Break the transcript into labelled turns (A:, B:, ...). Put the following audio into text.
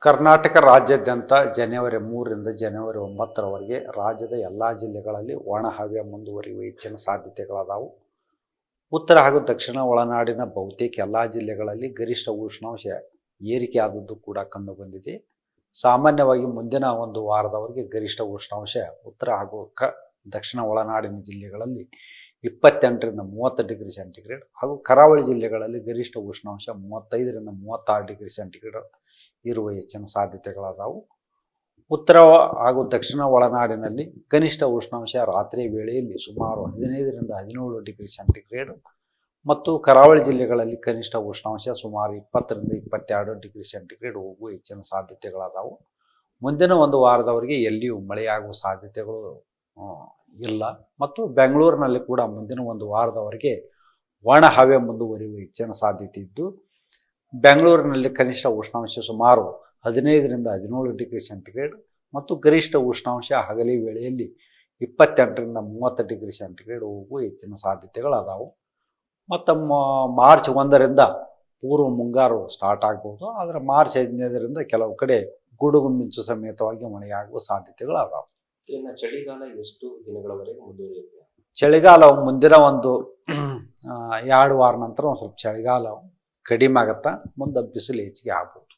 A: ಕರ್ನಾಟಕ ರಾಜ್ಯಾದ್ಯಂತ ಜನವರಿ 3ರಿಂದ ಜನವರಿ 9ರವರೆಗೆ ರಾಜ್ಯದ ಎಲ್ಲ ಜಿಲ್ಲೆಗಳಲ್ಲಿ ಒಣ ಹವೆ ಮುಂದುವರಿಯುವ ಹೆಚ್ಚಿನ ಸಾಧ್ಯತೆಗಳದಾವು. ಉತ್ತರ ಹಾಗೂ ದಕ್ಷಿಣ ಒಳನಾಡಿನ ಬಹುತೇಕ ಎಲ್ಲ ಜಿಲ್ಲೆಗಳಲ್ಲಿ ಗರಿಷ್ಠ ಉಷ್ಣಾಂಶ ಏರಿಕೆ ಆದದ್ದು ಕೂಡ ಕಂಡುಬಂದಿದೆ. ಸಾಮಾನ್ಯವಾಗಿ ಮುಂದಿನ ಒಂದು ವಾರದವರೆಗೆ ಗರಿಷ್ಠ ಉಷ್ಣಾಂಶ ಉತ್ತರ ಹಾಗೂ ದಕ್ಷಿಣ ಒಳನಾಡಿನ ಜಿಲ್ಲೆಗಳಲ್ಲಿ 28ರಿಂದ 30 ಡಿಗ್ರಿ ಸೆಂಟಿಗ್ರೇಡ್ ಹಾಗೂ ಕರಾವಳಿ ಜಿಲ್ಲೆಗಳಲ್ಲಿ ಗರಿಷ್ಠ ಉಷ್ಣಾಂಶ 35ರಿಂದ 36 ಡಿಗ್ರಿ ಸೆಂಟಿಗ್ರೇಡ್ ಇರುವ ಹೆಚ್ಚಿನ ಸಾಧ್ಯತೆಗಳದಾವು. ಉತ್ತರ ಹಾಗೂ ದಕ್ಷಿಣ ಒಳನಾಡಿನಲ್ಲಿ ಕನಿಷ್ಠ ಉಷ್ಣಾಂಶ ರಾತ್ರಿ ವೇಳೆಯಲ್ಲಿ ಸುಮಾರು 15ರಿಂದ 17 ಡಿಗ್ರಿ ಸೆಂಟಿಗ್ರೇಡ್ ಮತ್ತು ಕರಾವಳಿ ಜಿಲ್ಲೆಗಳಲ್ಲಿ ಕನಿಷ್ಠ ಉಷ್ಣಾಂಶ ಸುಮಾರು 20ರಿಂದ 22 ಡಿಗ್ರಿ ಸೆಂಟಿಗ್ರೇಡ್ ಹೋಗುವ ಹೆಚ್ಚಿನ ಸಾಧ್ಯತೆಗಳದಾವು. ಮುಂದಿನ ಒಂದು ವಾರದವರೆಗೆ ಎಲ್ಲಿಯೂ ಮಳೆಯಾಗುವ ಸಾಧ್ಯತೆಗಳು ಇಲ್ಲ ಮತ್ತು ಬೆಂಗಳೂರಿನಲ್ಲಿ ಕೂಡ ಮುಂದಿನ ಒಂದು ವಾರದವರೆಗೆ ಒಣ ಹವೆ ಮುಂದುವರಿಯುವ ಹೆಚ್ಚಿನ ಸಾಧ್ಯತೆ ಇದ್ದು, ಬೆಂಗಳೂರಿನಲ್ಲಿ ಕನಿಷ್ಠ ಉಷ್ಣಾಂಶ ಸುಮಾರು 15ರಿಂದ 17 ಡಿಗ್ರಿ ಸೆಂಟಿಗ್ರೇಡ್ ಮತ್ತು ಗರಿಷ್ಠ ಉಷ್ಣಾಂಶ ಹಗಲಿ ವೇಳೆಯಲ್ಲಿ 28ರಿಂದ 30 ಡಿಗ್ರಿ ಸೆಂಟಿಗ್ರೇಡ್ ಹೋಗುವ ಹೆಚ್ಚಿನ ಸಾಧ್ಯತೆಗಳದಾವು. ಮತ್ತು ಮಾರ್ಚ್ 1ರಿಂದ ಪೂರ್ವ ಮುಂಗಾರು ಸ್ಟಾರ್ಟ್ ಆಗ್ಬೋದು. ಆದರೆ ಮಾರ್ಚ್ 15ರಿಂದ ಕೆಲವು ಕಡೆ ಗುಡುಗು ಮಿಂಚು ಸಮೇತವಾಗಿ ಮಳೆಯಾಗುವ ಸಾಧ್ಯತೆಗಳದಾವು.
B: ಇನ್ನು ಚಳಿಗಾಲ ಎಷ್ಟು ದಿನಗಳವರೆಗೆ ಮುಂದುವರಿಯುತ್ತೆ?
A: ಚಳಿಗಾಲ ಮುಂದಿನ ಒಂದು 2 ವಾರ ನಂತರ ಒಂದು ಸ್ವಲ್ಪ ಚಳಿಗಾಲ ಕಡಿಮೆ ಆಗುತ್ತಾ, ಮುಂದೆ ಬಿಸಿಲು ಹೆಚ್ಚಿಗೆ ಆಗ್ಬೋದು.